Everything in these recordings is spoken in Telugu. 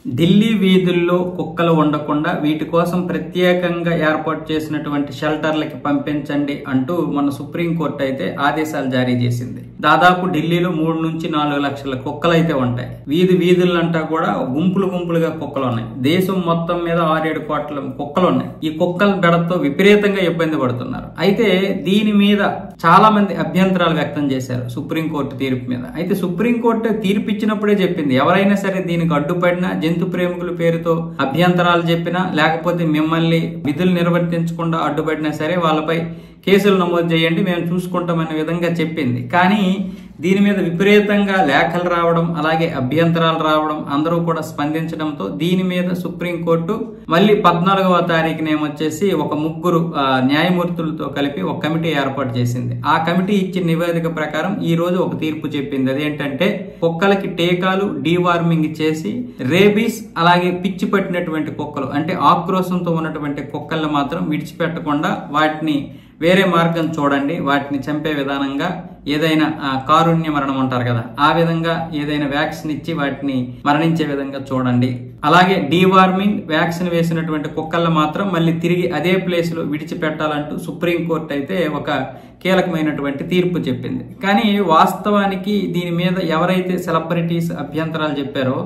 ఢిల్లీ వీధుల్లో కుక్కలు ఉండకుండా వీటి కోసం ప్రత్యేకంగా ఏర్పాటు చేసినటువంటి షెల్టర్లకి పంపించండి అంటూ మన సుప్రీంకోర్టు అయితే ఆదేశాలు జారీ చేసింది. దాదాపు ఢిల్లీలో 3 నుంచి 4 లక్షల కుక్కలు అయితే ఉంటాయి. వీధులంటా కూడా గుంపులుగా కుక్కలు ఉన్నాయి. దేశం మొత్తం మీద 6-7 కోట్ల కుక్కలు ఉన్నాయి. ఈ కుక్కల బెడతో విపరీతంగా ఇబ్బంది పడుతున్నారు. అయితే దీని మీద చాలా మంది అభ్యంతరాలు వ్యక్తం చేశారు సుప్రీంకోర్టు తీర్పు మీద. అయితే సుప్రీంకోర్టు తీర్పు ఇచ్చినప్పుడే చెప్పింది, ఎవరైనా సరే దీనికి అడ్డుపడినా, జంతు ప్రేమికుల పేరుతో అభ్యంతరాలు చెప్పినా, లేకపోతే మిమ్మల్ని విధులు నిర్వర్తించకుండా అడ్డుపడినా సరే వాళ్ళపై కేసులు నమోదు చేయండి, మేము చూసుకుంటామనే విధంగా చెప్పింది. కానీ దీని మీద విపరీతంగా లేఖలు రావడం, అలాగే అభ్యంతరాలు రావడం, అందరూ కూడా స్పందించడంతో దీని మీద సుప్రీంకోర్టు మళ్ళీ 14వ తారీఖున ఏమొచ్చేసి ఒక 3 న్యాయమూర్తులతో కలిపి ఒక కమిటీ ఏర్పాటు చేసింది. ఆ కమిటీ ఇచ్చిన నివేదిక ప్రకారం ఈ రోజు ఒక తీర్పు చెప్పింది. అదేంటంటే కుక్కలకి టీకాలు డీవార్మింగ్ చేసి రేబీస్ అలాగే పిచ్చి పట్టినటువంటి కుక్కలు అంటే ఆక్రోశంతో ఉన్నటువంటి కుక్కల్ని మాత్రం విడిచిపెట్టకుండా వాటిని వేరే మార్గం చూడండి, వాటిని చంపే విధానంగా ఏదైనా కారుణ్య మరణం అంటారు కదా, ఆ విధంగా ఏదైనా వ్యాక్సిన్ ఇచ్చి వాటిని మరణించే విధంగా చూడండి. అలాగే డీవార్మింగ్ వ్యాక్సిన్ వేసినటువంటి కుక్కల్ని మాత్రం మళ్ళీ తిరిగి అదే ప్లేస్ లో విడిచిపెట్టాలంటూ సుప్రీంకోర్టు అయితే ఒక కీలకమైనటువంటి తీర్పు చెప్పింది. కానీ వాస్తవానికి దీని మీద ఎవరైతే సెలబ్రిటీస్ అభ్యంతరాలు చెప్పారో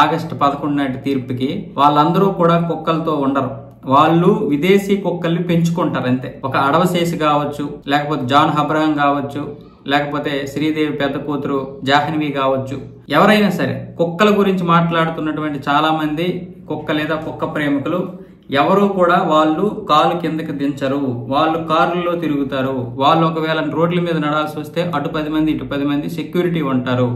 ఆగస్టు 11 నాటి తీర్పుకి, వాళ్ళందరూ కూడా కుక్కలతో ఉండరు. వాళ్ళు విదేశీ కుక్కల్ని పెంచుకుంటారు అంతే. ఒక అడవశేషి కావచ్చు, లేకపోతే జాన్ అబ్రహం కావచ్చు, లేకపోతే శ్రీదేవి పెద్ద కూతురు జాహ్నవి కావచ్చు, ఎవరైనా సరే కుక్కల గురించి మాట్లాడుతున్నటువంటి చాలా మంది కుక్క లేదా కుక్క ప్రేమికులు ఎవరు కూడా వాళ్ళు కాలు కిందకి దించరు, వాళ్ళు కారుల్లో తిరుగుతారు. వాళ్ళు ఒకవేళ రోడ్ల మీద నడాల్సి వస్తే అటు 10 మంది ఇటు 10 మంది సెక్యూరిటీ ఉంటారు,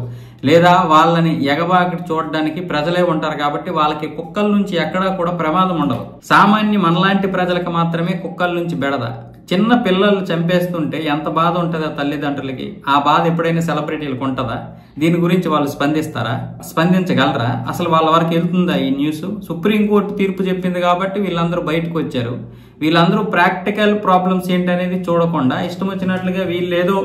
లేదా వాళ్ళని ఎగబాకి చూడడానికి ప్రజలే ఉంటారు. కాబట్టి వాళ్ళకి కుక్కల నుంచి ఎక్కడా కూడా ప్రమాదం ఉండదు. సామాన్య మనలాంటి ప్రజలకు మాత్రమే కుక్కల నుంచి బెడద. చిన్న పిల్లలు చంపేస్తుంటే ఎంత బాధ ఉంటుందా తల్లిదండ్రులకి? ఆ బాధ ఎప్పుడైనా సెలబ్రిటీలకు ఉంటుందా? దీని గురించి వాళ్ళు స్పందిస్తారా? స్పందించగలరా? అసలు వాళ్ళ వరకు వెళ్తుందా ఈ న్యూస్? సుప్రీంకోర్టు తీర్పు చెప్పింది కాబట్టి వీళ్ళందరూ బయటకు వచ్చారు. వీళ్ళందరూ ప్రాక్టికల్ ప్రాబ్లమ్స్ ఏంటనేది చూడకుండా ఇష్టం వచ్చినట్లుగా వీళ్ళేదో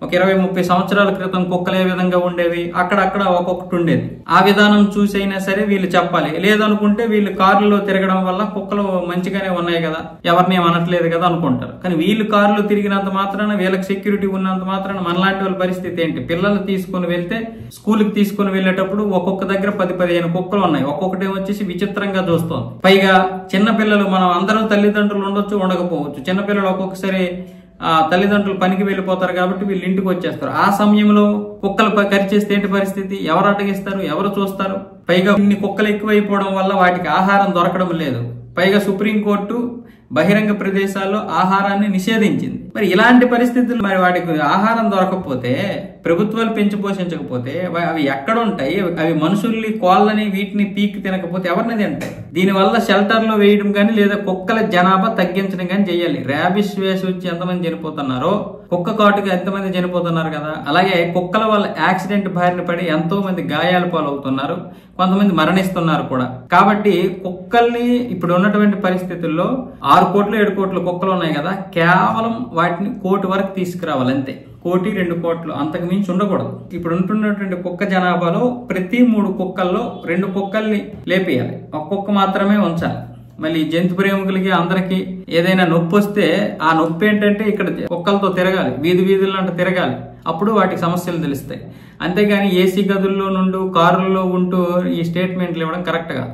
ఒక 20-30 సంవత్సరాల క్రితం కుక్కలు ఏ విధంగా ఉండేవి, అక్కడక్కడ ఒక్కొక్కటి ఉండేది, ఆ విధానం చూసైనా సరే వీళ్ళు చెప్పాలి. లేదనుకుంటే వీళ్ళు కారులో తిరగడం వల్ల కుక్కలు మంచిగానే ఉన్నాయి కదా, ఎవరిని అనట్లేదు కదా అనుకుంటారు. కానీ వీళ్ళు కారులో తిరిగినంత మాత్రాన, వీళ్ళకి సెక్యూరిటీ ఉన్నంత మాత్రాన మనలాంటి వాళ్ళ పరిస్థితి ఏంటి? పిల్లలు తీసుకుని వెళ్తే స్కూల్కి తీసుకుని వెళ్ళేటప్పుడు ఒక్కొక్క దగ్గర 10-15 కుక్కలు ఉన్నాయి. ఒక్కొక్కటి వచ్చేసి విచిత్రంగా చూస్తోంది. పైగా చిన్న పిల్లలు, మనం అందరూ తల్లిదండ్రులు ఉండొచ్చు, ఉండకపోవచ్చు. చిన్నపిల్లలు ఒక్కొక్కసారి తల్లిదండ్రులు పనికి వెళ్ళిపోతారు కాబట్టి వీళ్ళు ఇంటికి వచ్చేస్తారు. ఆ సమయంలో కుక్కలు కరిచేస్తే ఏంటి పరిస్థితి? ఎవరు అడ్డగిస్తారు? ఎవరు చూస్తారు? పైగా ఇన్ని కుక్కలు ఎక్కువైపోవడం వల్ల వాటికి ఆహారం దొరకడం లేదు. పైగా సుప్రీంకోర్టు బహిరంగ ప్రదేశాల్లో ఆహారాన్ని నిషేధించింది. మరి ఇలాంటి పరిస్థితులు, మరి వాటికి ఆహారం దొరకకపోతే, ప్రభుత్వాలు పెంచి పోషించకపోతే అవి ఎక్కడ ఉంటాయి? అవి మనుషుల్ని, కోళ్ళని, వీటిని పీకి తినకపోతే ఎవరిని తింటాయి? దీనివల్ల షెల్టర్లో వేయడం కానీ, లేదా కుక్కల జనాభా తగ్గించడం కానీ చేయాలి. ర్యాబిస్ వేసి వచ్చి ఎంతమంది చనిపోతున్నారో, కుక్క కాటుగా ఎంతమంది చనిపోతున్నారు కదా. అలాగే కుక్కల వల్ల యాక్సిడెంట్ బారిన పడి ఎంతో మంది గాయాల పాలవుతున్నారు, కొంతమంది మరణిస్తున్నారు కూడా. కాబట్టి కుక్కల్ని ఇప్పుడు ఉన్నటువంటి పరిస్థితుల్లో 6 కోట్లు 7 కోట్ల కుక్కలు ఉన్నాయి కదా, కేవలం వాటిని 1 కోటి వరకు తీసుకురావాలి అంతే. 1 కోటి 2 కోట్లు అంతకు మించి ఉండకూడదు. ఇప్పుడు ఉంటున్నటువంటి కుక్క జనాభాలో ప్రతి 3 కుక్కల్లో 2 కుక్కల్ని లేపేయాలి, 1 కుక్క మాత్రమే ఉంచాలి. మళ్ళీ జంతు ప్రేమికులకి అందరికి ఏదైనా నొప్పి వస్తే ఆ నొప్పి ఏంటంటే ఇక్కడ కుక్కలతో తిరగాలి, వీధులంట తిరగాలి, అప్పుడు వాటికి సమస్యలు తెలుస్తాయి. అంతేగాని ఏసీ గదుల్లో నుండి కారుల్లో ఉంటూ ఈ స్టేట్మెంట్లు ఇవ్వడం కరెక్ట్ కాదు.